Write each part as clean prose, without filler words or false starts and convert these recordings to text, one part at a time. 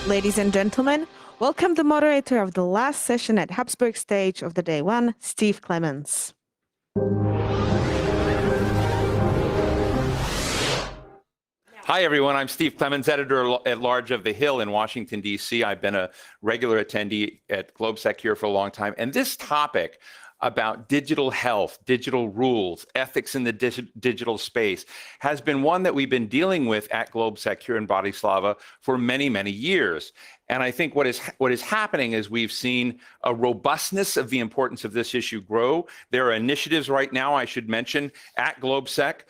Ladies and gentlemen, welcome the moderator of the last session at Habsburg stage of the day one, Steve Clements. Hi, everyone. I'm Steve Clements, editor-at-large of The Hill in Washington, D.C. I've been a regular attendee at GLOBSEC here for a long time. And this topic about digital health, digital rules, ethics in the digital space has been one that we've been dealing with at GLOBSEC here in Bratislava for many, many years. And I think what is happening is we've seen a robustness of the importance of this issue grow. There are initiatives right now, I should mention, at GLOBSEC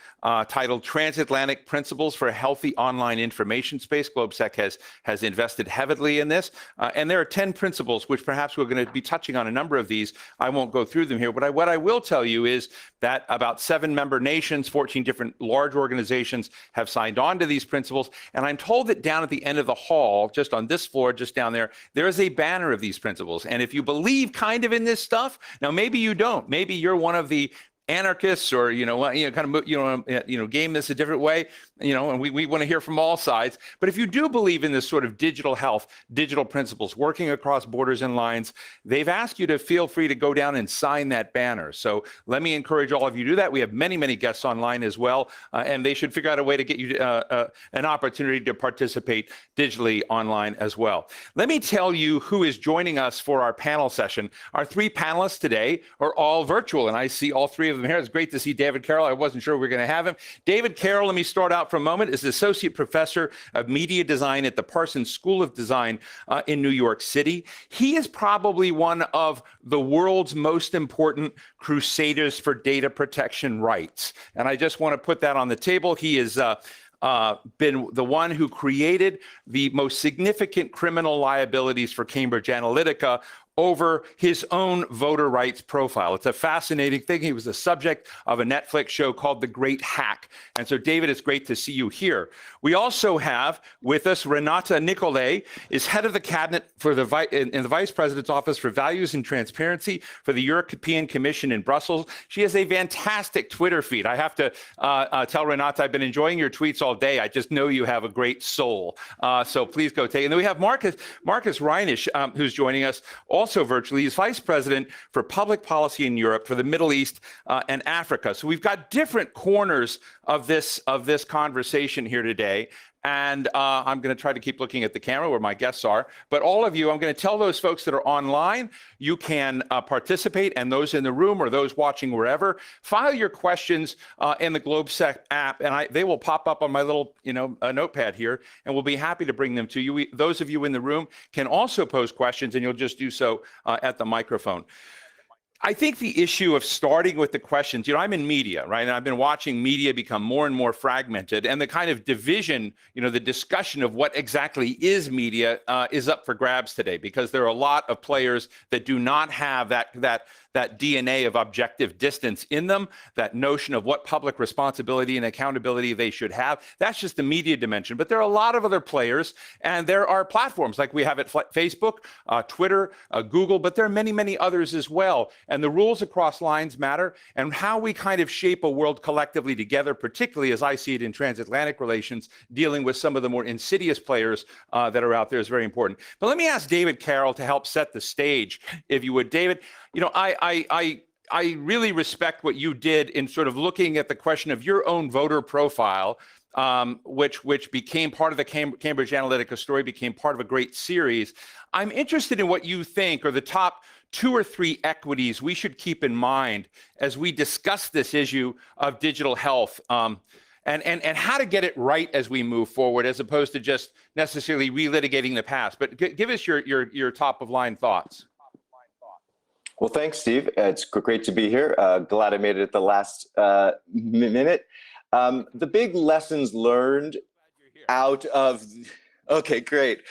titled Transatlantic Principles for a Healthy Online Information Space. GLOBSEC has invested heavily in this. And there are 10 principles, which perhaps we're going to be touching on a number of these. I won't go through them here, but what I will tell you is that about 7 member nations, 14 different large organizations have signed on to these principles. And I'm told that down at the end of the hall, just on this floor, just down there is a banner of these principles. And if you believe kind of in this stuff, now maybe you don't, maybe you're one of the anarchists or, game this a different way, and we want to hear from all sides. But if you do believe in this sort of digital health, digital principles, working across borders and lines, they've asked you to feel free to go down and sign that banner. So let me encourage all of you to do that. We have many, many guests online as well, and they should figure out a way to get you an opportunity to participate digitally online as well. Let me tell you who is joining us for our panel session. Our 3 panelists today are all virtual, and I see all 3 of them here. It's great to see David Carroll. I wasn't sure we were going to have him. David Carroll, let me start out for a moment, is Associate Professor of Media Design at the Parsons School of Design in New York City. He is probably one of the world's most important crusaders for data protection rights. And I just want to put that on the table. He is been the one who created the most significant criminal liabilities for Cambridge Analytica over his own voter rights profile. It's a fascinating thing. He was the subject of a Netflix show called The Great Hack. And so, David, it's great to see you here. We also have with us Renata Nicolai, is head of the cabinet for in the Vice President's Office for Values and Transparency for the European Commission in Brussels. She has a fantastic Twitter feed. I have to tell Renata, I've been enjoying your tweets all day. I just know you have a great soul. So please go take it. And then we have Marcus Reinisch, who's joining us also virtually. He's Vice President for Public Policy in Europe for the Middle East and Africa. So we've got different corners of this conversation here today. And I'm going to try to keep looking at the camera where my guests are. But all of you, I'm going to tell those folks that are online, you can participate, and those in the room or those watching wherever, file your questions in the GLOBSEC app, and they will pop up on my little notepad here, and we'll be happy to bring them to you. Those of you in the room can also pose questions, and you'll just do so at the microphone. I think the issue of starting with the questions, I'm in media, right? And I've been watching media become more and more fragmented, and the kind of division, the discussion of what exactly is media is up for grabs today, because there are a lot of players that do not have that DNA of objective distance in them, that notion of what public responsibility and accountability they should have. That's just the media dimension. But there are a lot of other players, and there are platforms like we have at Facebook, Twitter, Google, but there are many, many others as well. And the rules across lines matter, and how we kind of shape a world collectively together, particularly as I see it in transatlantic relations, dealing with some of the more insidious players that are out there is very important. But let me ask David Carroll to help set the stage, if you would. David, I really respect what you did in sort of looking at the question of your own voter profile, which became part of the Cambridge Analytica story, became part of a great series. I'm interested in what you think are the top 2 or 3 equities we should keep in mind as we discuss this issue of digital health, and how to get it right as we move forward, as opposed to just necessarily relitigating the past. But give us your top of line thoughts. Well, thanks, Steve. It's great to be here. Glad I made it at the last minute. The big lessons learned out of, okay, great.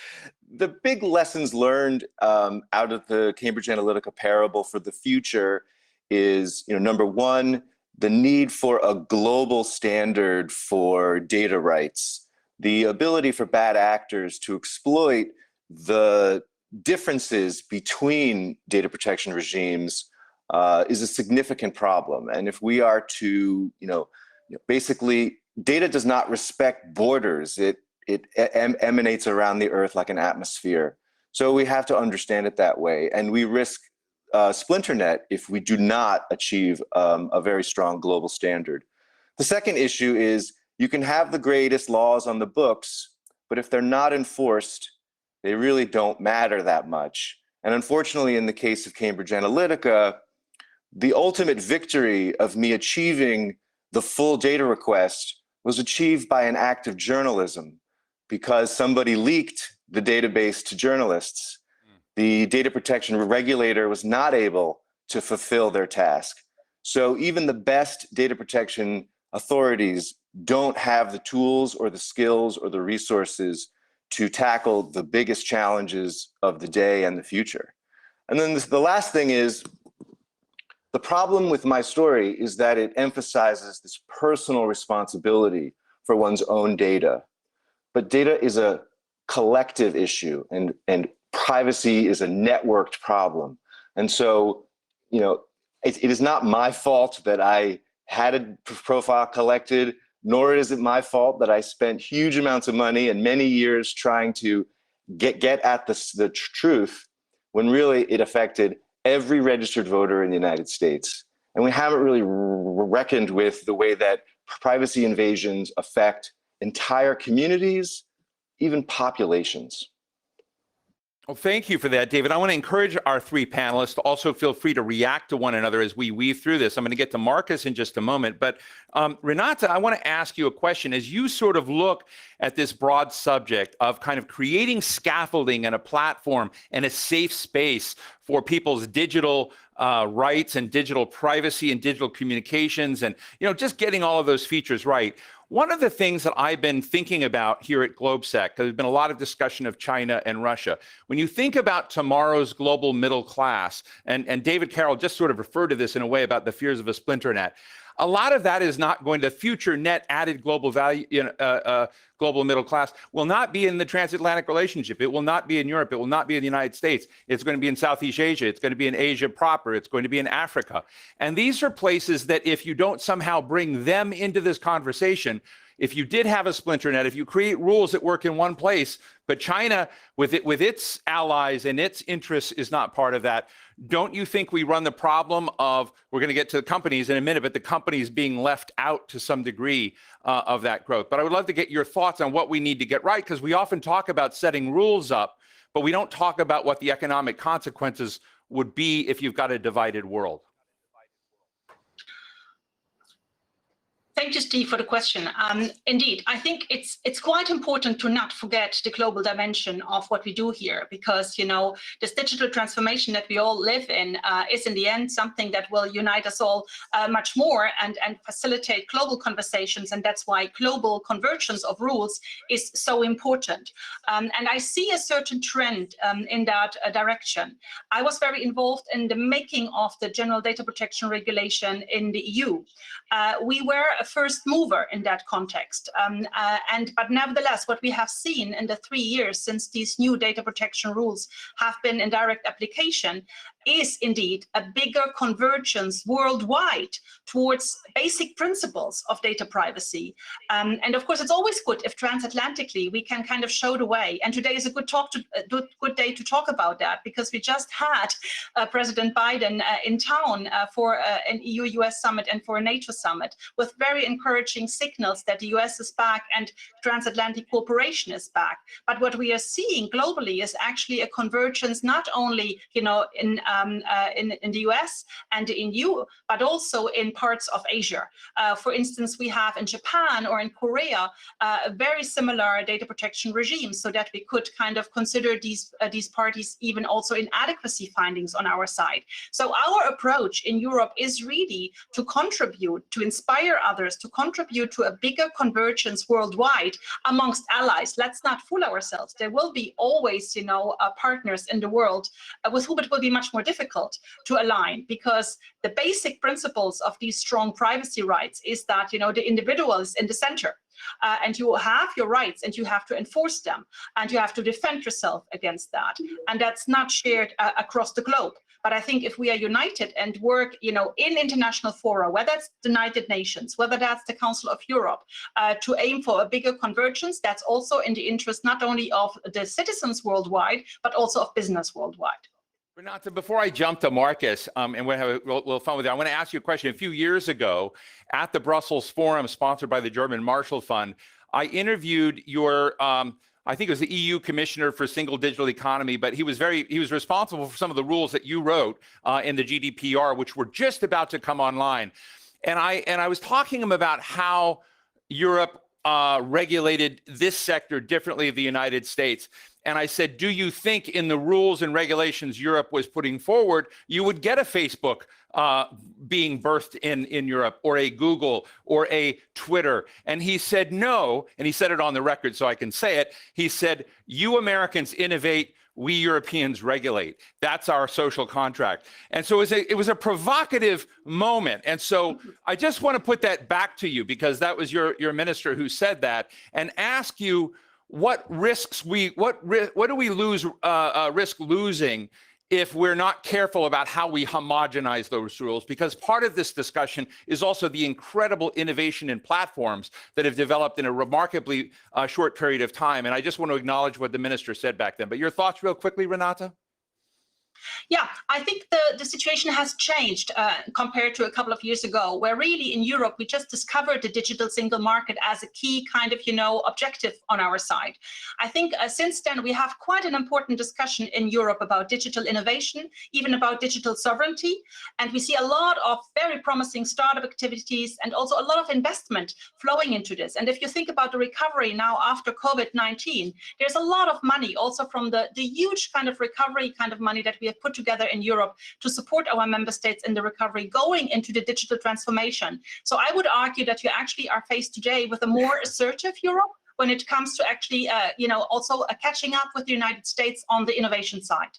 The big lessons learned out of the Cambridge Analytica parable for the future is, number one, the need for a global standard for data rights, the ability for bad actors to exploit the differences between data protection regimes is a significant problem. And if we are to, basically, data does not respect borders. It emanates around the Earth like an atmosphere. So we have to understand it that way. And we risk splinternet if we do not achieve a very strong global standard. The second issue is you can have the greatest laws on the books, but if they're not enforced, they really don't matter that much. And unfortunately, in the case of Cambridge Analytica, the ultimate victory of me achieving the full data request was achieved by an act of journalism because somebody leaked the database to journalists. The data protection regulator was not able to fulfill their task. So even the best data protection authorities don't have the tools or the skills or the resources to tackle the biggest challenges of the day and the future. And then the last thing is, the problem with my story is that it emphasizes this personal responsibility for one's own data. But data is a collective issue, and privacy is a networked problem. And so, you know, it is not my fault that I had a profile collected, nor is it my fault that I spent huge amounts of money and many years trying to get at the truth, when really it affected every registered voter in the United States. And we haven't really reckoned with the way that privacy invasions affect entire communities, even populations. Well, thank you for that, David. I want to encourage our three panelists to also feel free to react to one another as we weave through this. I'm going to get to Marcus in just a moment. But Renata, I want to ask you a question. As you sort of look at this broad subject of kind of creating scaffolding and a platform and a safe space for people's digital rights and digital privacy and digital communications and, you know, just getting all of those features right. One of the things that I've been thinking about here at GLOBSEC, because there's been a lot of discussion of China and Russia, when you think about tomorrow's global middle class, and David Carroll just sort of referred to this in a way about the fears of a splinter net, a lot of that is not going to future net added global value, global middle class will not be in the transatlantic relationship. It will not be in Europe. It will not be in the United States. It's going to be in Southeast Asia. It's going to be in Asia proper. It's going to be in Africa. And these are places that if you don't somehow bring them into this conversation, if you did have a splinter net, if you create rules that work in one place, but China with its allies and its interests is not part of that, don't you think we run the problem of, we're going to get to the companies in a minute, but the companies being left out to some degree of that growth? But I would love to get your thoughts on what we need to get right, because we often talk about setting rules up, but we don't talk about what the economic consequences would be if you've got a divided world. Thank you, Steve, for the question. Indeed, I think it's quite important to not forget the global dimension of what we do here, because, you know, this digital transformation that we all live in is in the end something that will unite us all much more and facilitate global conversations. And that's why global convergence of rules is so important. And I see a certain trend in that direction. I was very involved in the making of the General Data Protection Regulation in the EU. We were a first mover in that context. But nevertheless, what we have seen in the 3 years since these new data protection rules have been in direct application is indeed a bigger convergence worldwide towards basic principles of data privacy. And of course, it's always good if transatlantically we can kind of show the way. And today is a good day to talk about that, because we just had President Biden in town for an EU-US summit and for a NATO summit, with very encouraging signals that the US is back and transatlantic cooperation is back. But what we are seeing globally is actually a convergence, not only, you know, in the US and in EU, but also in parts of Asia. For instance, we have in Japan or in Korea a very similar data protection regime, so that we could kind of consider these parties even also inadequacy findings on our side. So our approach in Europe is really to contribute, to inspire others, to contribute to a bigger convergence worldwide amongst allies. Let's not fool ourselves. There will be always, you know, partners in the world with whom it will be much more difficult to align, because the basic principles of these strong privacy rights is that, you know, the individual is in the center. And you have your rights and you have to enforce them and you have to defend yourself against that. And that's not shared across the globe. But I think if we are united and work, in international fora, whether it's the United Nations, whether that's the Council of Europe, to aim for a bigger convergence, that's also in the interest not only of the citizens worldwide, but also of business worldwide. Renata, before I jump to Marcus, and we'll have a little fun with you, I want to ask you a question. A few years ago, at the Brussels Forum, sponsored by the German Marshall Fund, I interviewed your, I think it was the EU Commissioner for Single Digital Economy, but he was responsible for some of the rules that you wrote in the GDPR, which were just about to come online. And I was talking to him about how Europe regulated this sector differently than the United States. And I said, do you think in the rules and regulations Europe was putting forward, you would get a Facebook being birthed in Europe, or a Google, or a Twitter? And he said no, and he said it on the record so I can say it. He said, you Americans innovate, we Europeans regulate. That's our social contract. And so it was a provocative moment. And so I just want to put that back to you, because that was your minister who said that, and ask you, what risks what do we risk losing if we're not careful about how we homogenize those rules? Because part of this discussion is also the incredible innovation in platforms that have developed in a remarkably short period of time. And I just want to acknowledge what the minister said back then. But your thoughts real quickly, Renata? Yeah, I think the situation has changed compared to a couple of years ago, where really in Europe, we just discovered the digital single market as a key kind of, objective on our side. I think since then, we have quite an important discussion in Europe about digital innovation, even about digital sovereignty. And we see a lot of very promising startup activities and also a lot of investment flowing into this. And if you think about the recovery now after COVID-19, there's a lot of money also from the huge kind of recovery kind of money that we have put together in Europe to support our member states in the recovery going into the digital transformation. So I would argue that you actually are faced today with a more assertive Europe when it comes to actually, also catching up with the United States on the innovation side.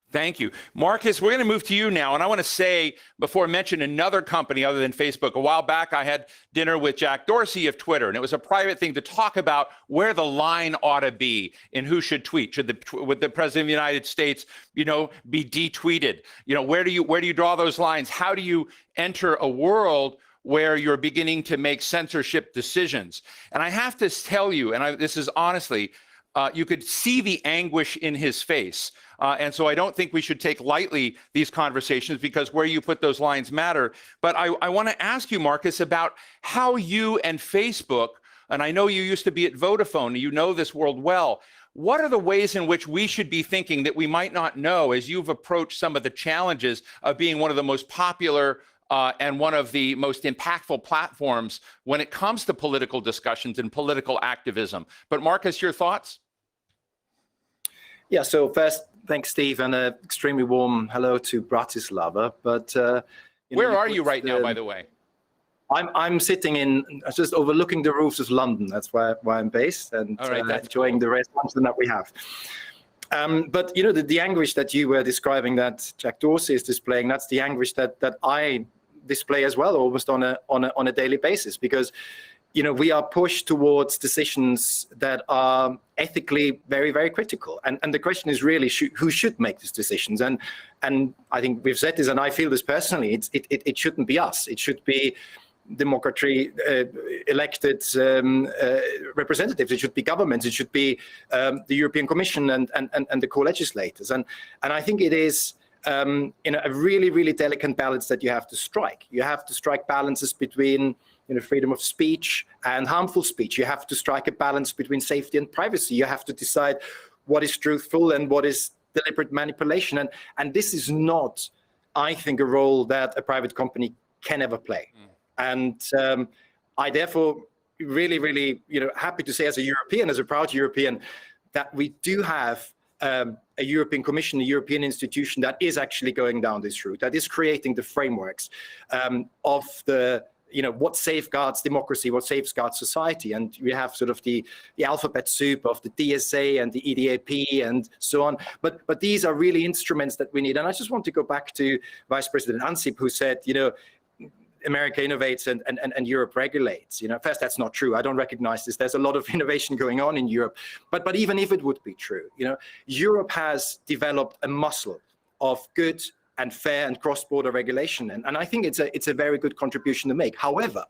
Thank you. Marcus, we're going to move to you now. And I want to say, before I mention another company other than Facebook, a while back I had dinner with Jack Dorsey of Twitter, and it was a private thing to talk about where the line ought to be in who should tweet. Would the President of the United States, be detweeted? Where do you draw those lines? How do you enter a world where you're beginning to make censorship decisions? And I have to tell you, and this is honestly, you could see the anguish in his face. And so I don't think we should take lightly these conversations, because where you put those lines matter. But I want to ask you, Marcus, about how you and Facebook, and I know you used to be at Vodafone, you know this world well. What are the ways in which we should be thinking that we might not know as you've approached some of the challenges of being one of the most popular and one of the most impactful platforms when it comes to political discussions and political activism? But Marcus, your thoughts? Yeah, so first, thanks, Steve, and an extremely warm hello to Bratislava. But where are you right now, by the way? I'm sitting just overlooking the roofs of London. That's where I'm based, and enjoying the restaurants that we have. But the anguish that you were describing, that Jack Dorsey is displaying, that's the anguish that I display as well, almost on a daily basis, because we are pushed towards decisions that are ethically very, very critical. And the question is really who should make these decisions? And I think we've said this, and I feel this personally, it shouldn't be us. It should be democratically elected representatives. It should be governments. It should be the European Commission and the co-legislators. And I think it is a really, really delicate balance that you have to strike. You have to strike balances between freedom of speech and harmful speech. You have to strike a balance between safety and privacy. You have to decide what is truthful and what is deliberate manipulation. And this is not, I think, a role that a private company can ever play. And I therefore really, really, happy to say as a European, as a proud European, that we do have a European Commission, a European institution that is actually going down this route, that is creating the frameworks of the what safeguards democracy, what safeguards society. And we have sort of the alphabet soup of the DSA and the EDAP and so on. But these are really instruments that we need. And I just want to go back to Vice President Ansip, who said, America innovates and Europe regulates. First, that's not true. I don't recognize this. There's a lot of innovation going on in Europe. But even if it would be true, Europe has developed a muscle of good and fair and cross-border regulation. And I think it's a very good contribution to make. However,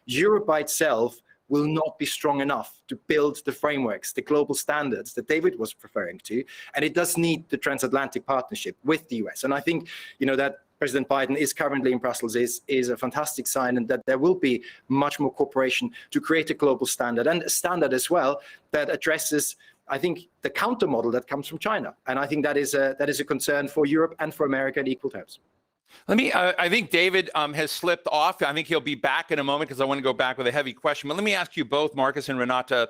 Europe by itself will not be strong enough to build the frameworks, the global standards that David was referring to. And it does need the transatlantic partnership with the US. And I think, that President Biden is currently in Brussels is a fantastic sign, and that there will be much more cooperation to create a global standard, and a standard as well that addresses, I think, the counter model that comes from China. And I think that is a concern for Europe and for America in equal terms. I think David has slipped off. I think he'll be back in a moment because I want to go back with a heavy question. But let me ask you both, Marcus and Renata.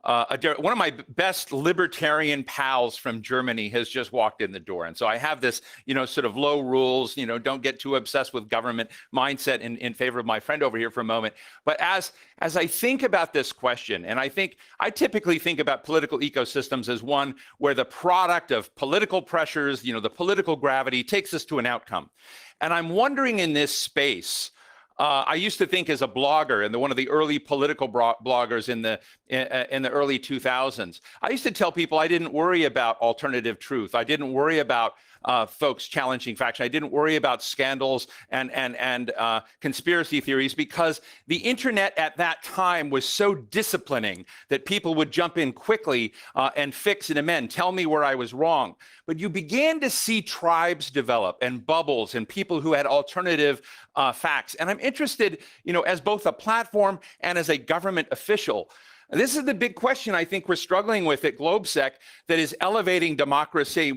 One of my best libertarian pals from Germany has just walked in the door. And so I have this, sort of low rules, don't get too obsessed with government mindset in favor of my friend over here for a moment. But as I think about this question, and I typically think about political ecosystems as one where the product of political pressures, the political gravity takes us to an outcome. And I'm wondering in this space, I used to think as a blogger, and one of the early political bloggers in the early 2000s, I used to tell people I didn't worry about alternative truth. I didn't worry about folks challenging facts. I didn't worry about scandals and conspiracy theories, because the internet at that time was so disciplining that people would jump in quickly and fix and amend, tell me where I was wrong. But you began to see tribes develop and bubbles and people who had alternative facts. And I'm interested, as both a platform and as a government official, this is the big question I think we're struggling with at GLOBSEC, that is elevating democracy,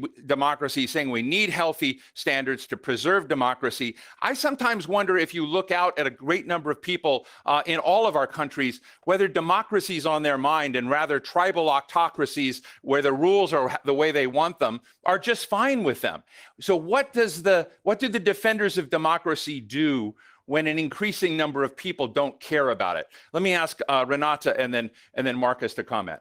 saying we need healthy standards to preserve democracy. I sometimes wonder, if you look out at a great number of people in all of our countries, whether democracy is on their mind, and rather tribal autocracies where the rules are the way they want them are just fine with them. So what do the defenders of democracy do when an increasing number of people don't care about it? Let me ask Renata and then Marcus to comment.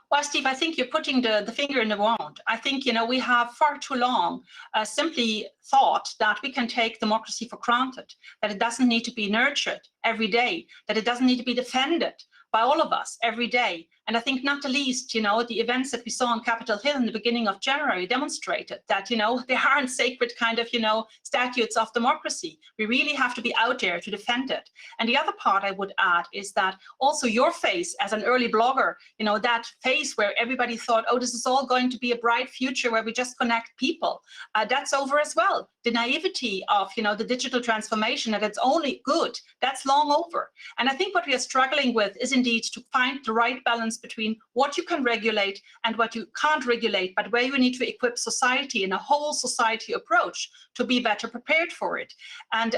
Well, Steve, I think you're putting the finger in the wound. I think, we have far too long simply thought that we can take democracy for granted, that it doesn't need to be nurtured every day, that it doesn't need to be defended by all of us every day. And I think not the least, the events that we saw on Capitol Hill in the beginning of January demonstrated that, there aren't sacred kind of, statutes of democracy. We really have to be out there to defend it. And the other part I would add is that also your phase as an early blogger, that phase where everybody thought, oh, this is all going to be a bright future where we just connect people, that's over as well. The naivety of, the digital transformation, that it's only good, that's long over. And I think what we are struggling with is indeed to find the right balance between what you can regulate and what you can't regulate, but where you need to equip society in a whole society approach to be better prepared for it. And,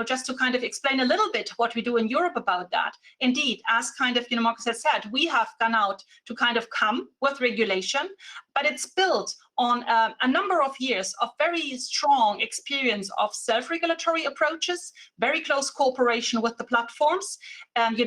just to kind of explain a little bit what we do in Europe about that. Indeed, as kind of, Marcus has said, we have gone out to kind of come with regulation, but it's built on a number of years of very strong experience of self-regulatory approaches, very close cooperation with the platforms, and,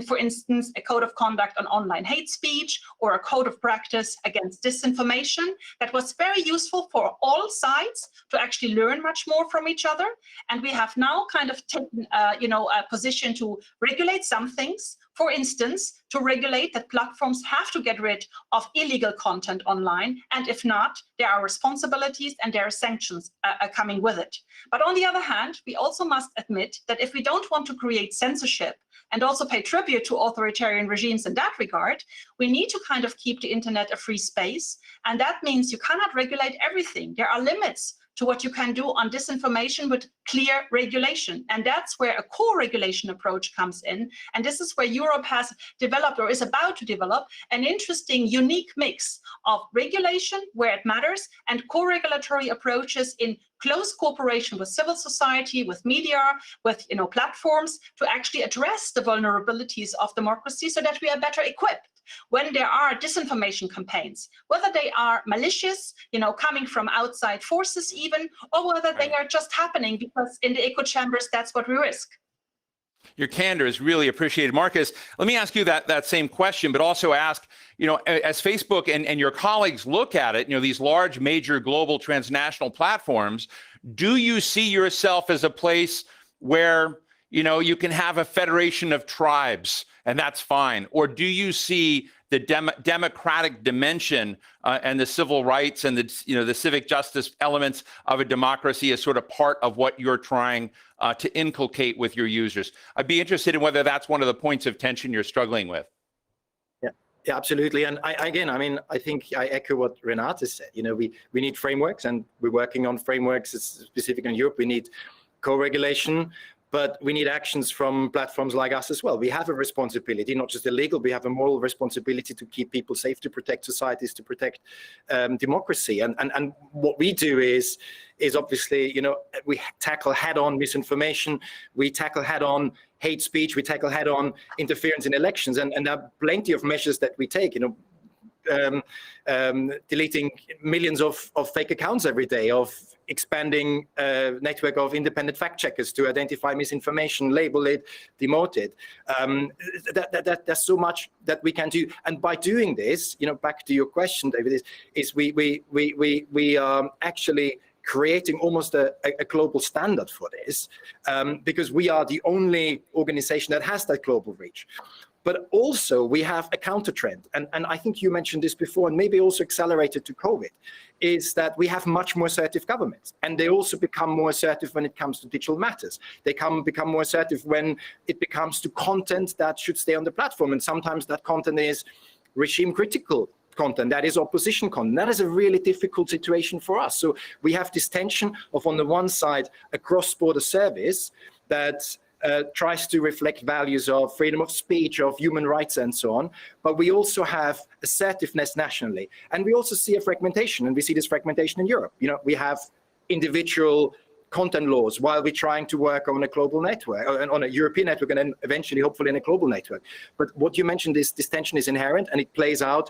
for instance, a code of conduct on online hate speech or a code of practice against disinformation that was very useful for all sides to actually learn much more from each other. And we have now kind of taken, a position to regulate some things. For instance, to regulate that platforms have to get rid of illegal content online, and if not, there are responsibilities and there are sanctions coming with it. But on the other hand, we also must admit that if we don't want to create censorship and also pay tribute to authoritarian regimes in that regard, we need to kind of keep the internet a free space, and that means you cannot regulate everything. There are limits to what you can do on disinformation with clear regulation. And that's where a co-regulation approach comes in. And this is where Europe has developed, or is about to develop, an interesting, unique mix of regulation where it matters and co-regulatory approaches in close cooperation with civil society, with media, with platforms, to actually address the vulnerabilities of democracy so that we are better equipped when there are disinformation campaigns, whether they are malicious, coming from outside forces even, or whether they are just happening because in the echo chambers, that's what we risk. Your candor is really appreciated. Marcus, let me ask you that same question, but also ask, as Facebook and your colleagues look at it, these large, major, global, transnational platforms, do you see yourself as a place where, you can have a federation of tribes and that's fine? Or do you see the democratic dimension and the civil rights and the civic justice elements of a democracy as sort of part of what you're trying to inculcate with your users. I'd be interested in whether that's one of the points of tension you're struggling with. Yeah, absolutely. And I think I echo what Renate said. We need frameworks, and we're working on frameworks specifically in Europe. We need co-regulation, but we need actions from platforms like us as well. We have a responsibility, not just a legal, we have a moral responsibility to keep people safe, to protect societies, to protect democracy. And what we do is obviously, we tackle head-on misinformation, we tackle head-on hate speech, we tackle head-on interference in elections, and there are plenty of measures that we take, deleting millions of fake accounts every day, of expanding a network of independent fact checkers to identify misinformation, label it, demote it. There's so much that we can do, and by doing this, back to your question, David, is we are actually creating almost a global standard for this, because we are the only organization that has that global reach. But also we have a counter trend, and I think you mentioned this before, and maybe also accelerated to COVID, is that we have much more assertive governments, and they also become more assertive when it comes to digital matters. They become more assertive when it comes to content that should stay on the platform, and sometimes that content is regime critical content, that is opposition content. That is a really difficult situation for us. So we have this tension of, on the one side, a cross-border service that tries to reflect values of freedom of speech, of human rights, and so on. But we also have assertiveness nationally. And we also see a fragmentation, and we see this fragmentation in Europe. We have individual content laws while we're trying to work on a global network, on a European network, and then eventually, hopefully, in a global network. But what you mentioned, this tension is inherent, and it plays out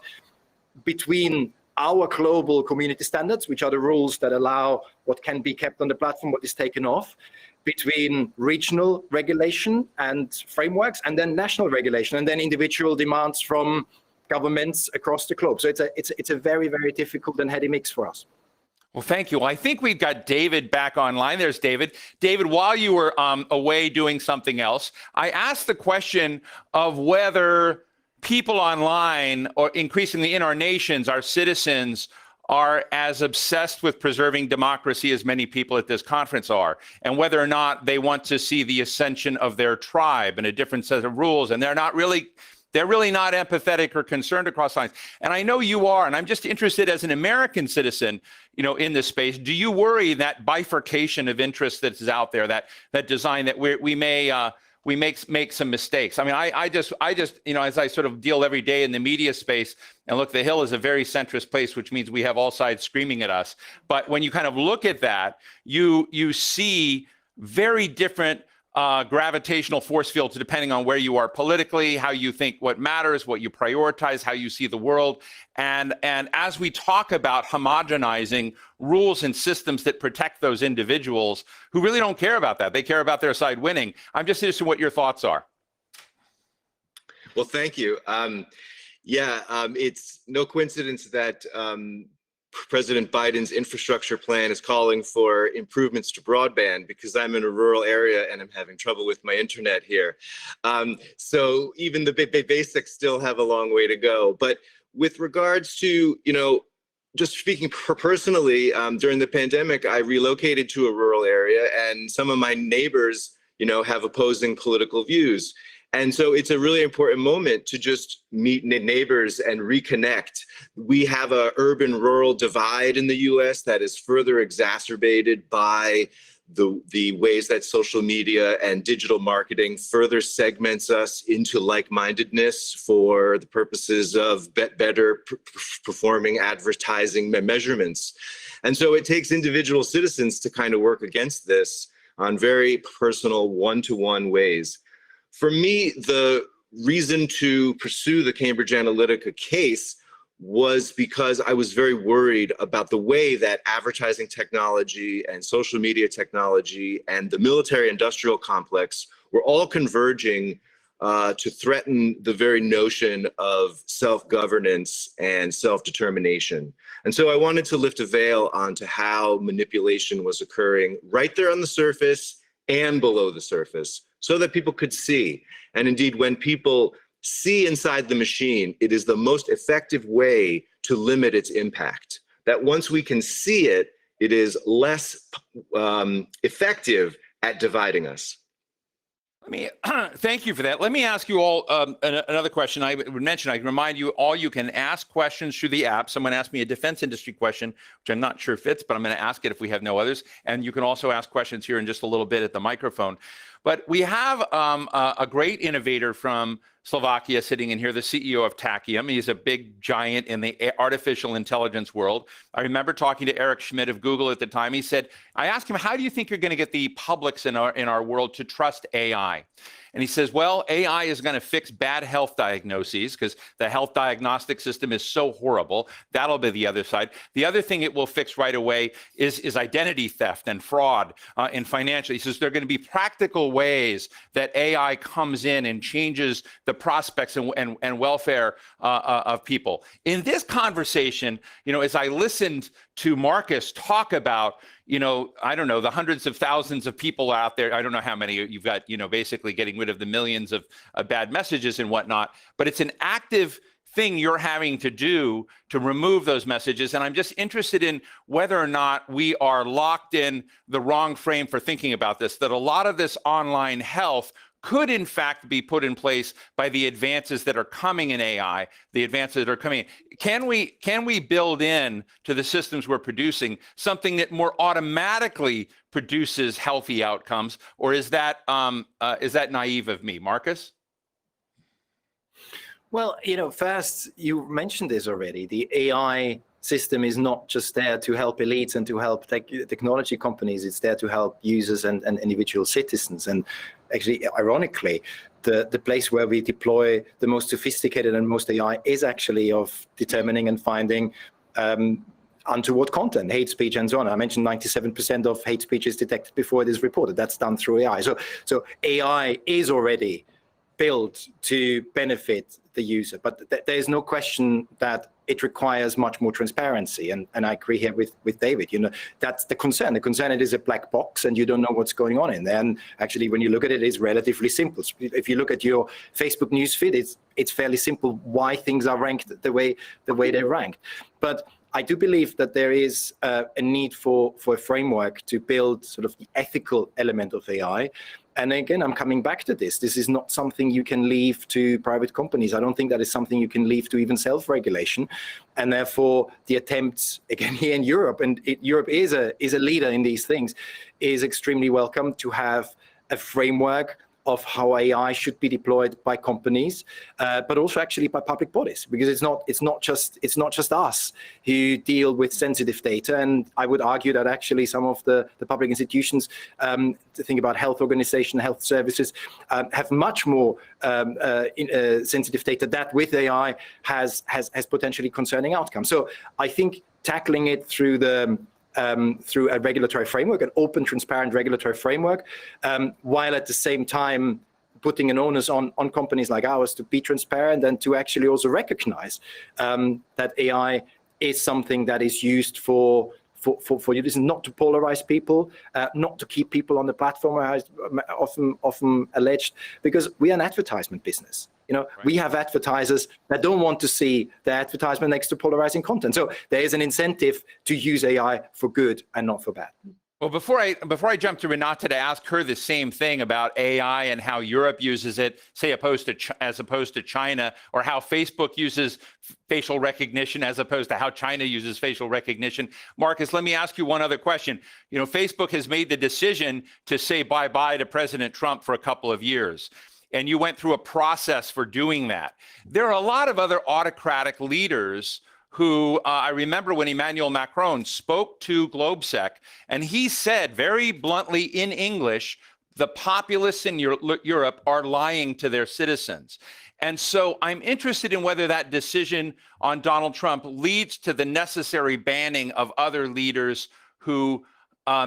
between our global community standards, which are the rules that allow what can be kept on the platform, what is taken off, between regional regulation and frameworks, and then national regulation, and then individual demands from governments across the globe. So it's a very, very difficult and heady mix for us. Well, thank you. I think we've got David back online. There's David. David, while you were away doing something else, I asked the question of whether people online, or increasingly in our nations, our citizens, are as obsessed with preserving democracy as many people at this conference are, and whether or not they want to see the ascension of their tribe and a different set of rules, and they're really not empathetic or concerned across lines. And I know you are, and I'm just interested as an American citizen, in this space, do you worry that bifurcation of interest that's out there, that design that we may make some mistakes? I mean, I just, as I sort of deal every day in the media space, and look, the Hill is a very centrist place, which means we have all sides screaming at us. But when you kind of look at that, you see very different gravitational force fields depending on where you are politically, how you think what matters, what you prioritize, how you see the world. And as we talk about homogenizing rules and systems that protect those individuals who really don't care about that, they care about their side winning. I'm just interested in what your thoughts are. Well, thank you. It's no coincidence that President Biden's infrastructure plan is calling for improvements to broadband, because I'm in a rural area and I'm having trouble with my internet here. So even the basics still have a long way to go. But with regards to, just speaking personally, during the pandemic, I relocated to a rural area, and some of my neighbors, have opposing political views. And so it's a really important moment to just meet neighbors and reconnect. We have a urban-rural divide in the US that is further exacerbated by the ways that social media and digital marketing further segments us into like-mindedness for the purposes of better performing advertising measurements. And so it takes individual citizens to kind of work against this on very personal one-to-one ways. For me, the reason to pursue the Cambridge Analytica case was because I was very worried about the way that advertising technology and social media technology and the military-industrial complex were all converging to threaten the very notion of self-governance and self-determination. And so I wanted to lift a veil onto how manipulation was occurring right there on the surface and below the surface, so that people could see. And indeed, when people see inside the machine, it is the most effective way to limit its impact. That once we can see it, it is less effective at dividing us. Let me thank you for that. Let me ask you all another question. I would mention, I remind you all, you can ask questions through the app. Someone asked me a defense industry question, which I'm not sure fits, but I'm going to ask it if we have no others. And you can also ask questions here in just a little bit at the microphone. But we have a great innovator from Slovakia sitting in here, the CEO of Tachyon. He's a big giant in the artificial intelligence world. I remember talking to Eric Schmidt of Google at the time. He said, I asked him, how do you think you're going to get the publics in our world to trust AI? And he says, well, AI is going to fix bad health diagnoses because the health diagnostic system is so horrible. That'll be the other side. The other thing it will fix right away is identity theft and fraud in financial. He says there are going to be practical ways that AI comes in and changes the prospects and welfare of people. In this conversation, as I listened to Marcus talk about, I don't know, the hundreds of thousands of people out there. I don't know how many you've got, basically getting rid of the millions of bad messages and whatnot, but it's an active thing you're having to do to remove those messages. And I'm just interested in whether or not we are locked in the wrong frame for thinking about this, that a lot of this online health could in fact be put in place by the advances that are coming in AI, the advances that are coming in. Can we build in to the systems we're producing something that more automatically produces healthy outcomes, or is that naive of me, Marcus? Well, first, you mentioned this already. The AI system is not just there to help elites and to help technology companies. It's there to help users and individual citizens. And actually, ironically, the place where we deploy the most sophisticated and most AI is actually of determining and finding untoward content, hate speech, and so on. I mentioned 97% of hate speech is detected before it is reported. That's done through AI. So AI is already built to benefit the user, but there's no question that it requires much more transparency, and I agree here with David. That's the concern. The concern, it is a black box, and you don't know what's going on in there. And actually, when you look at it, it's relatively simple. If you look at your Facebook newsfeed, it's fairly simple why things are ranked the way they're ranked. But I do believe that there is a need for a framework to build sort of the ethical element of AI. And again, I'm coming back to this. This is not something you can leave to private companies. I don't think that is something you can leave to even self-regulation. And therefore, the attempts, again, here in Europe, and Europe is a leader in these things, is extremely welcome to have a framework of how AI should be deployed by companies, but also actually by public bodies, because it's not just us who deal with sensitive data. And I would argue that actually some of the public institutions, to think about health organization, health services, have much more sensitive data that with AI has potentially concerning outcomes. So I think tackling it through a regulatory framework, an open, transparent regulatory framework, while at the same time putting an onus on companies like ours to be transparent and to actually also recognize that AI is something that is used for you. This is not to polarize people, not to keep people on the platform, as often alleged, because we are an advertisement business. Right. We have advertisers that don't want to see the advertisement next to polarizing content. So there is an incentive to use AI for good and not for bad. Well, before I jump to Renata to ask her the same thing about AI and how Europe uses it, say as opposed to China, or how Facebook uses facial recognition as opposed to how China uses facial recognition, Marcus, let me ask you one other question. Facebook has made the decision to say bye-bye to President Trump for a couple of years. And you went through a process for doing that. There are a lot of other autocratic leaders who I remember when Emmanuel Macron spoke to GLOBSEC, and he said very bluntly in English, the populists in Europe are lying to their citizens. And so I'm interested in whether that decision on Donald Trump leads to the necessary banning of other leaders who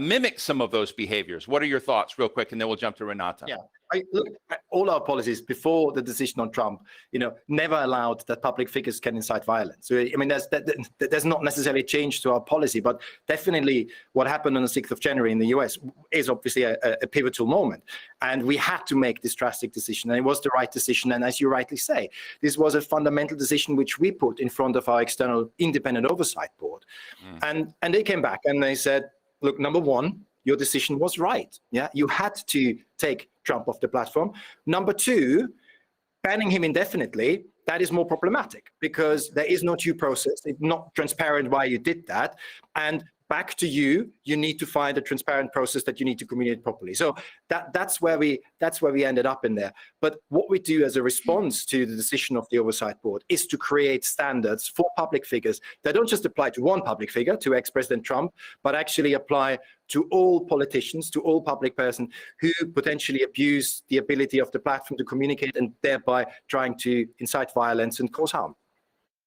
mimic some of those behaviors. What are your thoughts, real quick, and then we'll jump to Renata. Yeah. Look, all our policies before the decision on Trump, never allowed that public figures can incite violence. So, I mean, there's not necessarily a change to our policy, but definitely what happened on the 6th of January in the US is obviously a pivotal moment. And we had to make this drastic decision, and it was the right decision. And as you rightly say, this was a fundamental decision which we put in front of our external independent oversight board. And they came back and they said, look, number one, your decision was right. Yeah, you had to take Trump off the platform. Number two, banning him indefinitely, that is more problematic because there is no due process. It's not transparent why you did that. And back to you need to find a transparent process that you need to communicate properly. So that's where we ended up in there. But what we do as a response to the decision of the oversight board is to create standards for public figures that don't just apply to one public figure, to ex-President Trump, but actually apply to all politicians, to all public persons who potentially abuse the ability of the platform to communicate and thereby trying to incite violence and cause harm.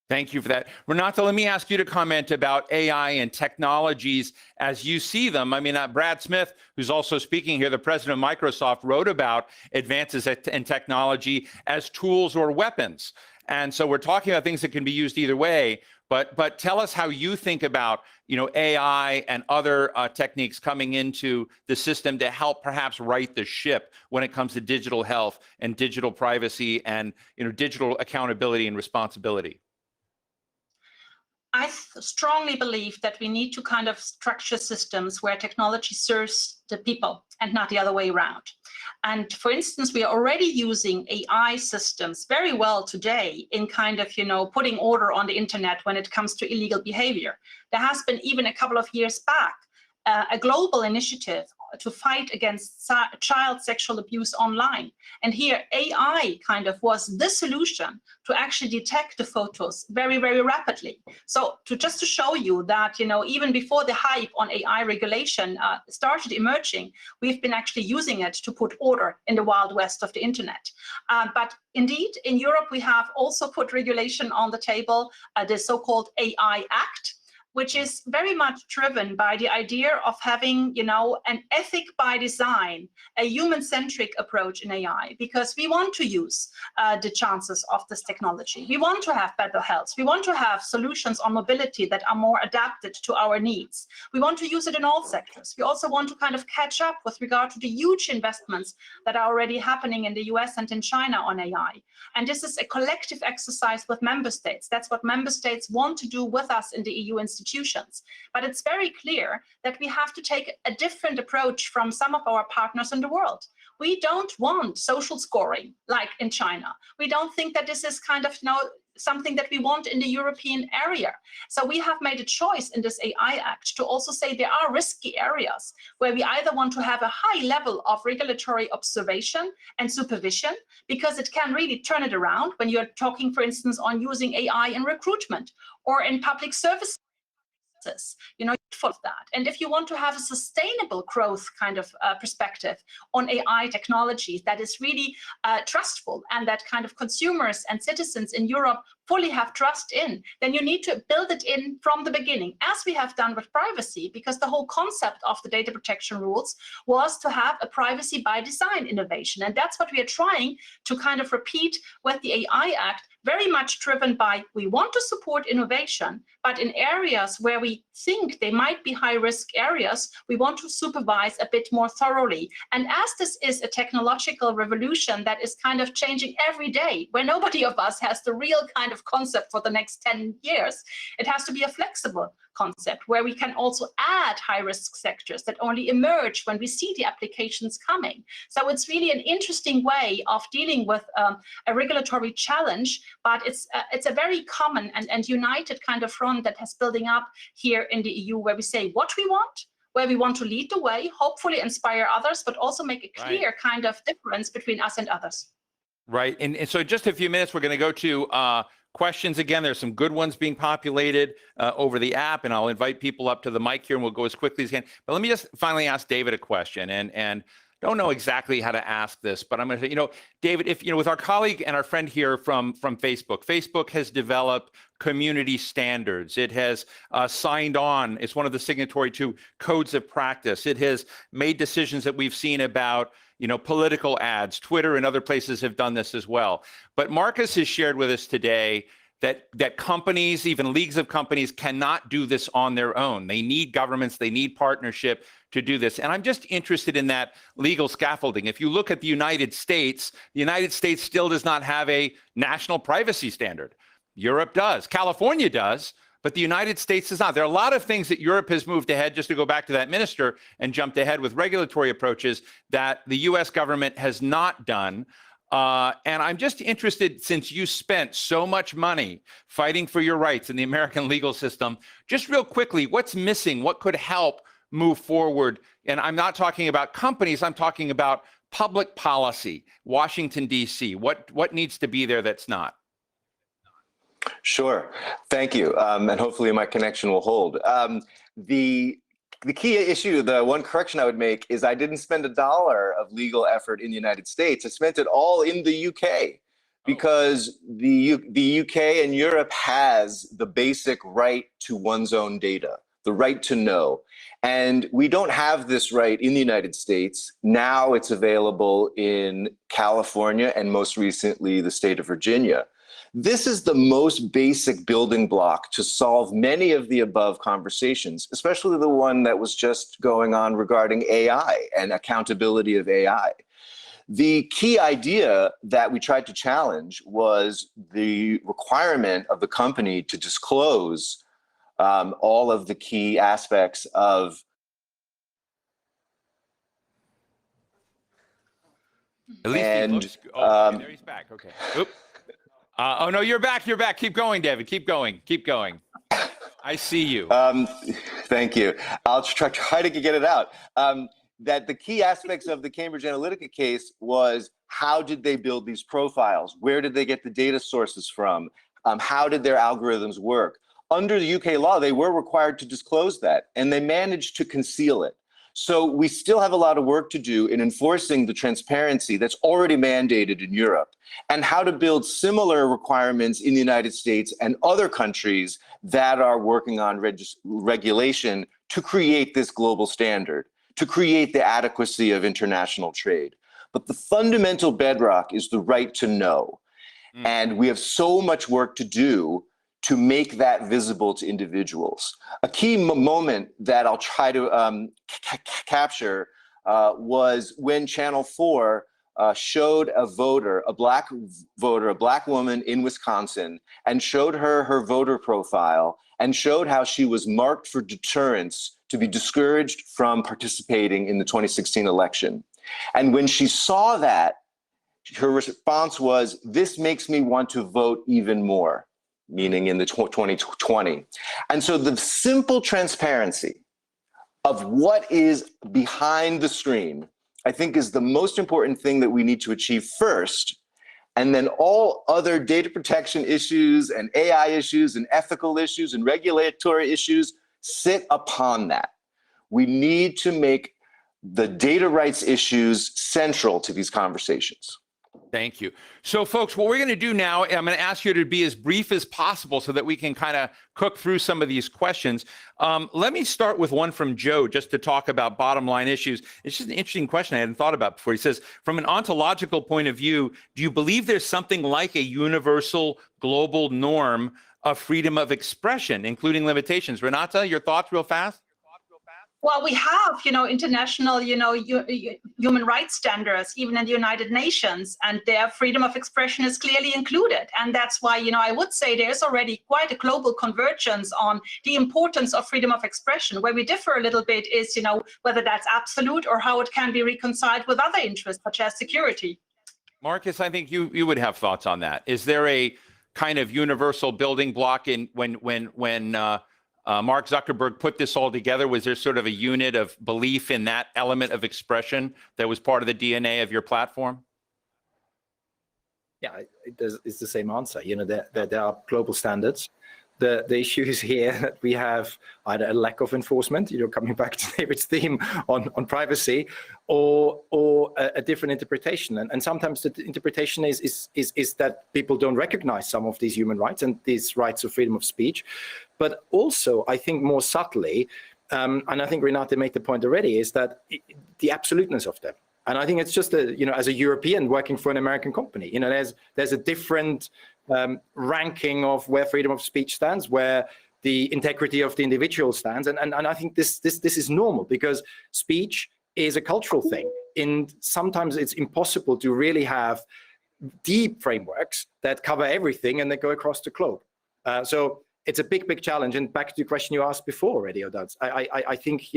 Thank you for that. Renato, let me ask you to comment about AI and technologies as you see them. I mean, Brad Smith, who's also speaking here, the president of Microsoft, wrote about advances in technology as tools or weapons. And so we're talking about things that can be used either way. But tell us how you think about, AI and other techniques coming into the system to help perhaps right the ship when it comes to digital health and digital privacy and, digital accountability and responsibility. I strongly believe that we need to kind of structure systems where technology serves the people and not the other way around. And for instance, we are already using AI systems very well today in kind of, putting order on the internet when it comes to illegal behavior. There has been even a couple of years back, a global initiative to fight against child sexual abuse online. And here AI kind of was the solution to actually detect the photos very, very rapidly. So just to show you that, even before the hype on AI regulation started emerging, we've been actually using it to put order in the wild west of the internet. But indeed, in Europe, we have also put regulation on the table, the so-called AI Act, which is very much driven by the idea of having, an ethic by design, a human-centric approach in AI, because we want to use the chances of this technology. We want to have better health. We want to have solutions on mobility that are more adapted to our needs. We want to use it in all sectors. We also want to kind of catch up with regard to the huge investments that are already happening in the US and in China on AI. And this is a collective exercise with member states. That's what member states want to do with us in the EU institutions. But it's very clear that we have to take a different approach from some of our partners in the world. We don't want social scoring like in China. We don't think that this is kind of something that we want in the European area. So we have made a choice in this AI Act to also say there are risky areas where we either want to have a high level of regulatory observation and supervision, because it can really turn it around when you're talking, for instance, on using AI in recruitment or in public services. For that. And if you want to have a sustainable growth kind of perspective on AI technologies that is really trustful and that kind of consumers and citizens in Europe fully have trust in, then you need to build it in from the beginning, as we have done with privacy, because the whole concept of the data protection rules was to have a privacy by design innovation. And that's what we are trying to kind of repeat with the AI Act, very much driven by, we want to support innovation, but in areas where we think they might be high-risk areas, we want to supervise a bit more thoroughly. And as this is a technological revolution that is kind of changing every day, where nobody of us has the real kind of concept for the next 10 years, it has to be a flexible concept where we can also add high-risk sectors that only emerge when we see the applications coming. So it's really an interesting way of dealing with a regulatory challenge, but it's a very common and united kind of front that has building up here in the EU, where we say what we want, where we want to lead the way, hopefully inspire others, but also make a clear kind of difference between us and others. Right. And so just a few minutes, we're going to go to questions again. There's some good ones being populated over the app, and I'll invite people up to the mic here and we'll go as quickly as we can. But let me just finally ask David a question, and don't know exactly how to ask this, but I'm going to say, David, if, with our colleague and our friend here from Facebook, Facebook has developed community standards. It has signed on. It's one of the signatory to codes of practice. It has made decisions that we've seen about, political ads. Twitter and other places have done this as well. But Marcus has shared with us today that companies, even leagues of companies, cannot do this on their own. They need governments, they need partnership to do this. And I'm just interested in that legal scaffolding. If you look at the United States still does not have a national privacy standard. Europe does, California does, but the United States does not. There are a lot of things that Europe has moved ahead, just to go back to that minister, and jumped ahead with regulatory approaches that the US government has not done. And I'm just interested, since you spent so much money fighting for your rights in the American legal system, just real quickly, what's missing? What could help move forward? And I'm not talking about companies, I'm talking about public policy, Washington, D.C. What needs to be there that's not? Sure. Thank you. And hopefully my connection will hold. The key issue, the one correction I would make, is I didn't spend $1 of legal effort in the United States. I spent it all in the UK, because the UK and Europe has the basic right to one's own data, the right to know. And we don't have this right in the United States. Now it's available in California and most recently the state of Virginia. This is the most basic building block to solve many of the above conversations, especially the one that was just going on regarding AI and accountability of AI. The key idea that we tried to challenge was the requirement of the company to disclose all of the key aspects of At least he looks, okay, there he's back. Okay. Oop. Oh, no, you're back. You're back. Keep going, David. Keep going. Keep going. I see you. Thank you. I'll try to get it out. That the key aspects of the Cambridge Analytica case was, how did they build these profiles? Where did they get the data sources from? How did their algorithms work? Under the UK law, they were required to disclose that, and they managed to conceal it. So we still have a lot of work to do in enforcing the transparency that's already mandated in Europe, and how to build similar requirements in the United States and other countries that are working on regulation to create this global standard, to create the adequacy of international trade. But the fundamental bedrock is the right to know. And we have so much work to do to make that visible to individuals. A key moment that I'll try to capture was when Channel 4 showed a voter, a black voter, a black woman in Wisconsin, and showed her voter profile, and showed how she was marked for deterrence to be discouraged from participating in the 2016 election. And when she saw that, her response was, "This makes me want to vote even more," meaning in the 2020. And so the simple transparency of what is behind the screen, I think, is the most important thing that we need to achieve first. And then all other data protection issues and AI issues and ethical issues and regulatory issues sit upon that. We need to make the data rights issues central to these conversations. Thank you. So, folks, what we're going to do now, I'm going to ask you to be as brief as possible so that we can kind of cook through some of these questions. Let me start with one from Joe, just to talk about bottom line issues. It's just an interesting question I hadn't thought about before. He says, from an ontological point of view, do you believe there's something like a universal global norm of freedom of expression, including limitations? Renata, your thoughts real fast? Well, we have, international, human rights standards, even in the United Nations, and their freedom of expression is clearly included. And that's why, I would say there's already quite a global convergence on the importance of freedom of expression. Where we differ a little bit is, whether that's absolute or how it can be reconciled with other interests, such as security. Marcus, I think you would have thoughts on that. Is there a kind of universal building block in when Mark Zuckerberg put this all together? Was there sort of a unit of belief in that element of expression that was part of the DNA of your platform? Yeah, it's the same answer. There are global standards. The issue is here that we have either a lack of enforcement, coming back to David's theme on privacy, or a different interpretation. And sometimes the interpretation is that people don't recognize some of these human rights and these rights of freedom of speech. But also, I think more subtly, and I think Renate made the point already, is that the absoluteness of them. And I think it's just as a European working for an American company, there's a different ranking of where freedom of speech stands, where the integrity of the individual stands, and I think this is normal, because speech is a cultural thing. And sometimes it's impossible to really have deep frameworks that cover everything and that go across the globe. So it's a big challenge. And back to the question you asked before already, Odad, I think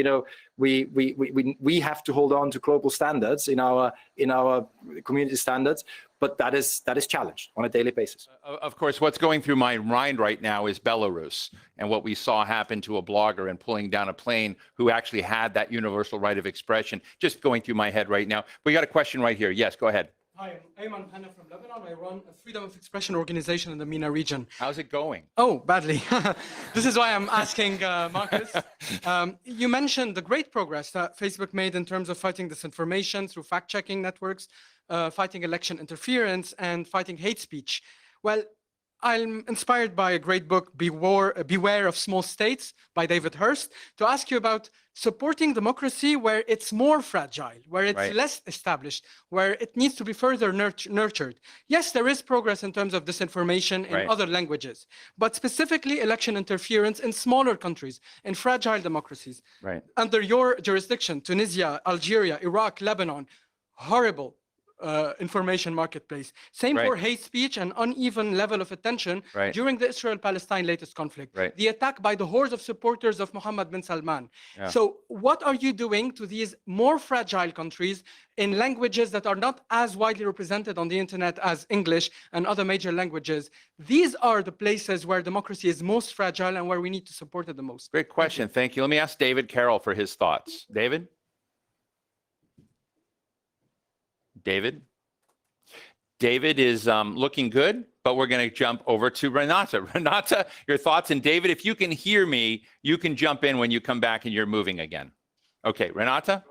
we have to hold on to global standards in our community standards, but that is challenged on a daily basis. Of course, what's going through my mind right now is Belarus and what we saw happen to a blogger and pulling down a plane who actually had that universal right of expression. Just going through my head right now. We got a question right here. Yes, go ahead. Hi, I'm Ayman Hanna from Lebanon. I run a freedom of expression organization in the MENA region. How's it going? Oh, badly. This is why I'm asking Marcus. You mentioned the great progress that Facebook made in terms of fighting disinformation through fact-checking networks, fighting election interference, and fighting hate speech. Well, I'm inspired by a great book, Beware of Small States by David Hurst, to ask you about supporting democracy where it's more fragile, where it's less established, where it needs to be further nurtured. Yes, there is progress in terms of disinformation in other languages, but specifically election interference in smaller countries, in fragile democracies. Under your jurisdiction, Tunisia, Algeria, Iraq, Lebanon, horrible information marketplace. Same for hate speech and uneven level of attention during the Israel-Palestine latest conflict. The attack by the hordes of supporters of Mohammed bin Salman. So what are you doing to these more fragile countries in languages that are not as widely represented on the internet as English and other major languages? These are the places where democracy is most fragile and where we need to support it the most. Great question. Thank you. Let me ask David Carroll for his thoughts. David? David is looking good, but we're going to jump over to Renata. Renata, your thoughts. And David, if you can hear me, you can jump in when you come back and you're moving again. Okay, Renata?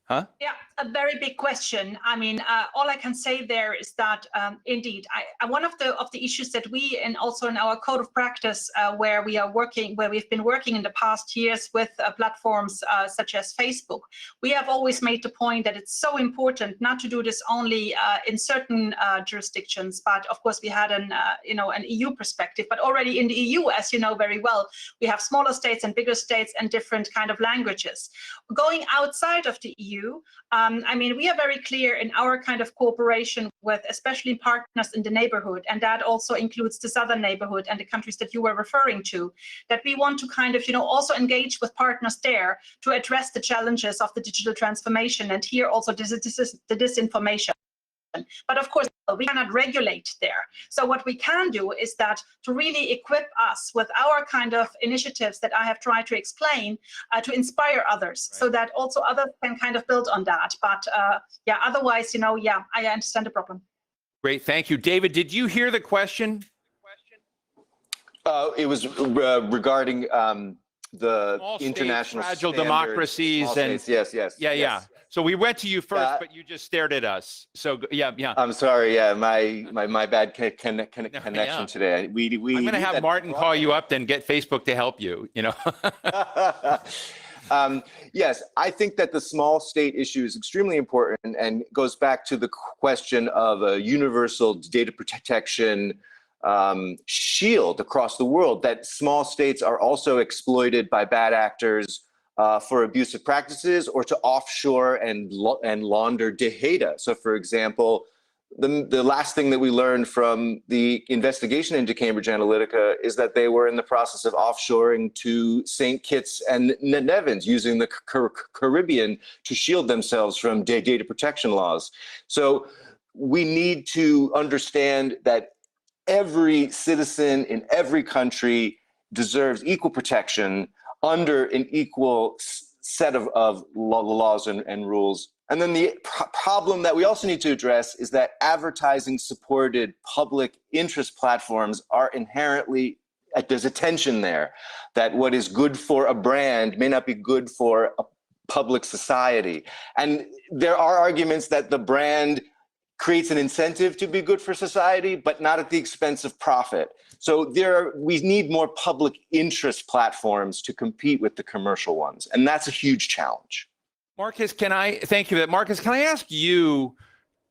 Huh? Yeah, a very big question. I mean, all I can say there is that indeed, one of the issues that we, and also in our code of practice, where we've been working in the past years with platforms such as Facebook, we have always made the point that it's so important not to do this only in certain jurisdictions, but of course we had an EU perspective, but already in the EU, as you know very well, we have smaller states and bigger states and different kind of languages. Going outside of the EU, I mean, we are very clear in our kind of cooperation with especially partners in the neighborhood, and that also includes the southern neighborhood and the countries that you were referring to, that we want to kind of, also engage with partners there to address the challenges of the digital transformation, and here also the disinformation. But of course, we cannot regulate there. So what we can do is that to really equip us with our kind of initiatives that I have tried to explain, to inspire others, so that also others can kind of build on that. But yeah, otherwise, I understand the problem. Great, thank you. David, did you hear the question? It was regarding the small international states, fragile standards, democracies, and yes. Yeah. So we went to you first, but you just stared at us. So yeah. I'm sorry. Yeah, my bad connection today. I'm going to have Martin call you up, then get Facebook to help you. Yes, I think that the small state issue is extremely important and goes back to the question of a universal data protection shield across the world, that small states are also exploited by bad actors for abusive practices or to offshore and launder data. So for example, the last thing that we learned from the investigation into Cambridge Analytica is that they were in the process of offshoring to St. Kitts and Nevis, using the Caribbean to shield themselves from data protection laws. So we need to understand that every citizen in every country deserves equal protection under an equal set of laws and rules. And then the problem that we also need to address is that advertising supported public interest platforms are inherently, there's a tension there, that what is good for a brand may not be good for a public society. And there are arguments that the brand creates an incentive to be good for society, but not at the expense of profit. So we need more public interest platforms to compete with the commercial ones. And that's a huge challenge. Marcus, thank you. Marcus, can I ask you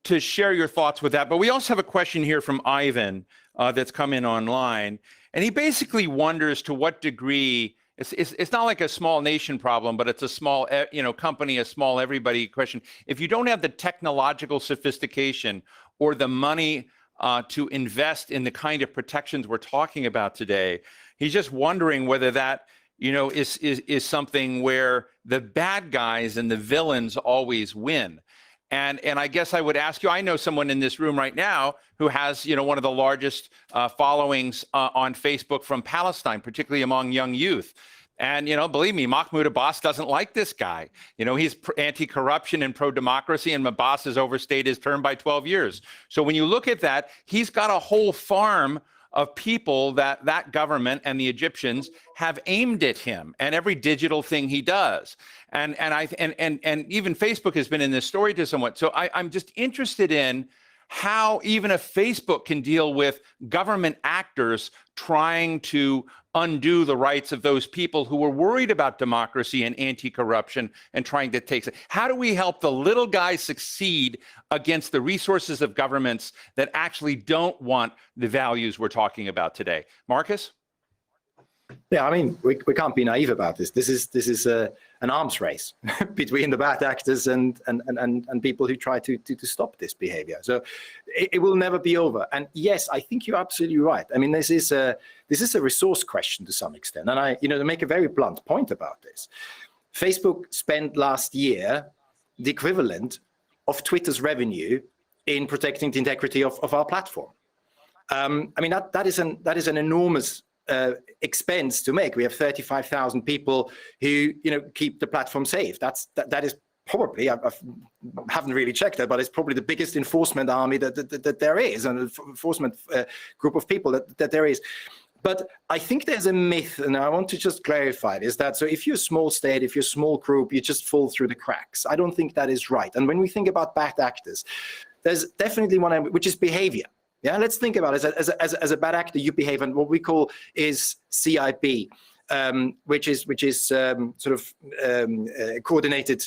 to share your thoughts with that? But we also have a question here from Ivan that's come in online. And he basically wonders to what degree, it's not like a small nation problem, but it's a small company, a small everybody question. If you don't have the technological sophistication or the money to invest in the kind of protections we're talking about today, he's just wondering whether that is something where the bad guys and the villains always win. And I guess I would ask you, I know someone in this room right now who has, one of the largest followings on Facebook from Palestine, particularly among young youth. And, believe me, Mahmoud Abbas doesn't like this guy. He's anti-corruption and pro-democracy, and Abbas has overstayed his term by 12 years. So when you look at that, he's got a whole farm of people that government and the Egyptians have aimed at him and every digital thing he does. And even Facebook has been in this story to somewhat. So I'm just interested in how even if Facebook can deal with government actors trying to undo the rights of those people who were worried about democracy and anti-corruption and trying to take it. How do we help the little guys succeed against the resources of governments that actually don't want the values we're talking about today? Marcus? Yeah, I mean, we can't be naive about this. This is an arms race between the bad actors and people who try to stop this behavior. So it will never be over. And yes, I think you're absolutely right. I mean, this is a resource question to some extent. And to make a very blunt point about this, Facebook spent last year the equivalent of Twitter's revenue in protecting the integrity of our platform. I mean, that is an enormous expense to make. We have 35,000 people who keep the platform safe. That is probably, I haven't really checked that, but it's probably the biggest enforcement army that there is, and enforcement group of people that there is. But I think there's a myth, and I want to just clarify it, is that so if you're a small state, if you're a small group, you just fall through the cracks. I don't think that is right. And when we think about bad actors, there's definitely one, which is behavior. Yeah, let's think about it as a bad actor. You behave, and what we call is CIP, which is sort of coordinated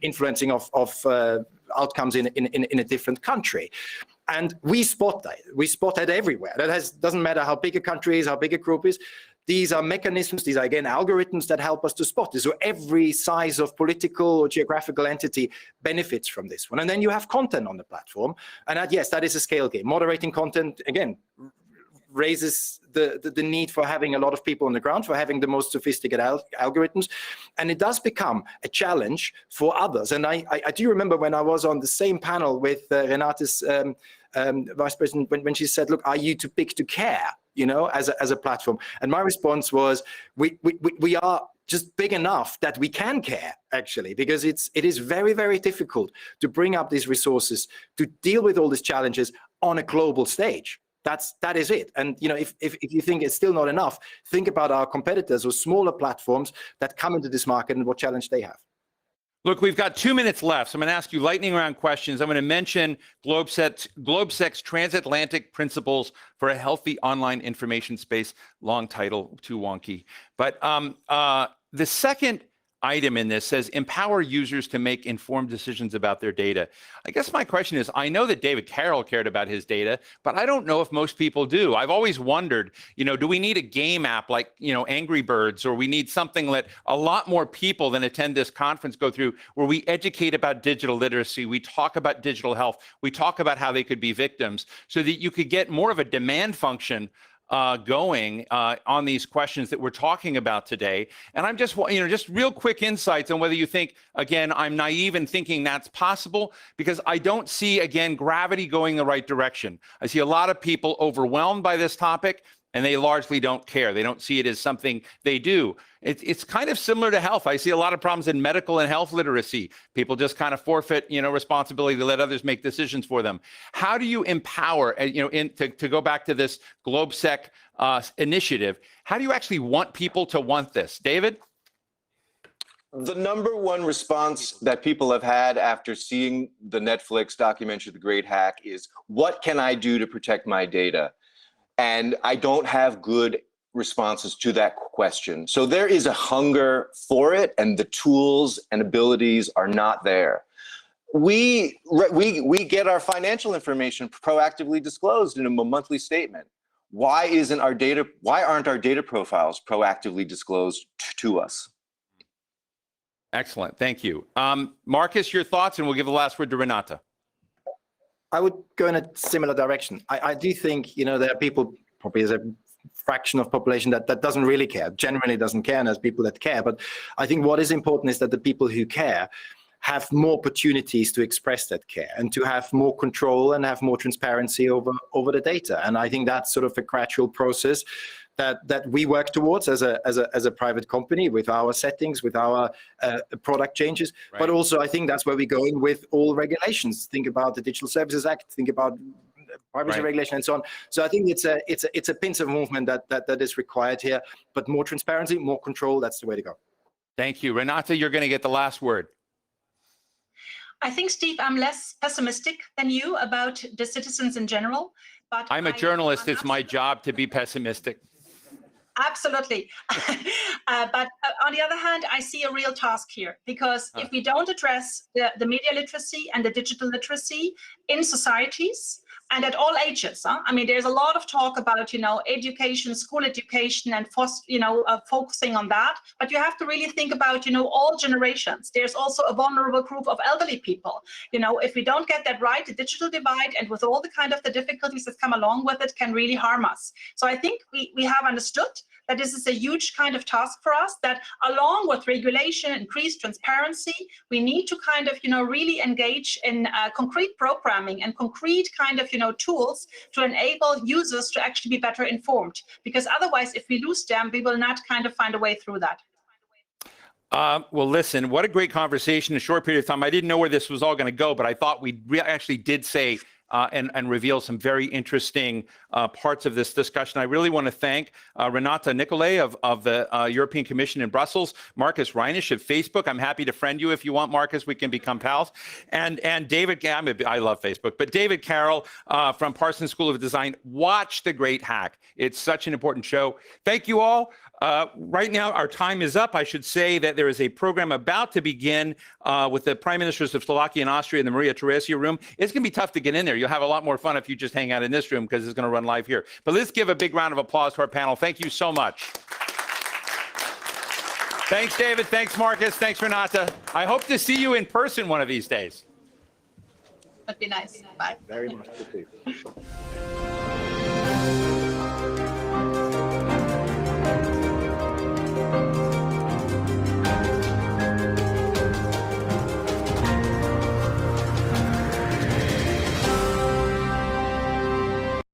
influencing of outcomes in a different country. And we spot that. We spot that everywhere. Doesn't matter how big a country is, how big a group is. These are mechanisms, these are, again, algorithms that help us to spot this. So every size of political or geographical entity benefits from this one. And then you have content on the platform. And yes, that is a scale game. Moderating content, again, raises the need for having a lot of people on the ground, for having the most sophisticated algorithms. And it does become a challenge for others. And I do remember when I was on the same panel with Renate's vice president, when she said, look, are you too big to care, as a platform? And my response was, we are just big enough that we can care, actually, because it is very, very difficult to bring up these resources to deal with all these challenges on a global stage. That is it. And if you think it's still not enough, think about our competitors or smaller platforms that come into this market and what challenge they have. Look, we've got 2 minutes left, so I'm going to ask you lightning round questions. I'm going to mention GLOBSEC's Transatlantic Principles for a Healthy Online Information Space. Long title, too wonky. But the second item in this says, empower users to make informed decisions about their data. I guess my question is, I know that David Carroll cared about his data, but I don't know if most people do. I've always wondered, do we need a game app like, Angry Birds, or we need something that a lot more people than attend this conference go through, where we educate about digital literacy, we talk about digital health, we talk about how they could be victims, so that you could get more of a demand function going on these questions that we're talking about today. And I'm just, just real quick insights on whether you think, again, I'm naive in thinking that's possible, because I don't see, again, gravity going the right direction. I see a lot of people overwhelmed by this topic, and they largely don't care. They don't see it as something they do. It's kind of similar to health. I see a lot of problems in medical and health literacy. People just kind of forfeit, responsibility to let others make decisions for them. How do you empower, to go back to this GLOBSEC initiative, how do you actually want people to want this? David? The number one response that people have had after seeing the Netflix documentary, The Great Hack, is, what can I do to protect my data? And I don't have good responses to that question. So there is a hunger for it, and the tools and abilities are not there. We get our financial information proactively disclosed in a monthly statement. Why aren't our data profiles proactively disclosed to us? Excellent, thank you. Marcus, your thoughts, and we'll give the last word to Renata. I would go in a similar direction. I do think, there are people, probably as a fraction of population that doesn't really care, generally doesn't care, and there's people that care. But I think what is important is that the people who care have more opportunities to express that care and to have more control and have more transparency over the data. And I think that's sort of a gradual process that we work towards as a private company with our settings, with our product changes. Right. But also, I think that's where we go in with all regulations. Think about the Digital Services Act. Think about privacy regulation and so on. So I think it's a pincer movement that is required here. But more transparency, more control. That's the way to go. Thank you, Renata. You're going to get the last word. I think, Steve, I'm less pessimistic than you about the citizens in general. But I'm a journalist. It's my job to be pessimistic. Absolutely. But on the other hand, I see a real task here, because if we don't address the media literacy and the digital literacy in societies and at all ages, I mean, there's a lot of talk about, education, school education, and focusing on that. But you have to really think about, all generations. There's also a vulnerable group of elderly people. If we don't get that right, the digital divide, and with all the kind of the difficulties that come along with it, can really harm us. So I think we have understood that this is a huge kind of task for us, that along with regulation, increased transparency, we need to kind of, really engage in concrete programming and concrete kind of, tools to enable users to actually be better informed. Because otherwise, if we lose them, we will not kind of find a way through that. Well, listen, what a great conversation in a short period of time. I didn't know where this was all going to go, but I thought we actually did say and reveal some very interesting parts of this discussion. I really want to thank Renata Nicolai of the European Commission in Brussels, Marcus Reinisch of Facebook. I'm happy to friend you if you want, Marcus. We can become pals. And David, I love Facebook, but David Carroll from Parsons School of Design. Watch The Great Hack. It's such an important show. Thank you all. Right now, our time is up. I should say that there is a program about to begin with the Prime Ministers of Slovakia and Austria in the Maria Theresia room. It's going to be tough to get in there. You'll have a lot more fun if you just hang out in this room, because it's going to run live here. But let's give a big round of applause to our panel. Thank you so much. Thanks, David. Thanks, Marcus. Thanks, Renata. I hope to see you in person one of these days. That'd be nice. Bye. Very much.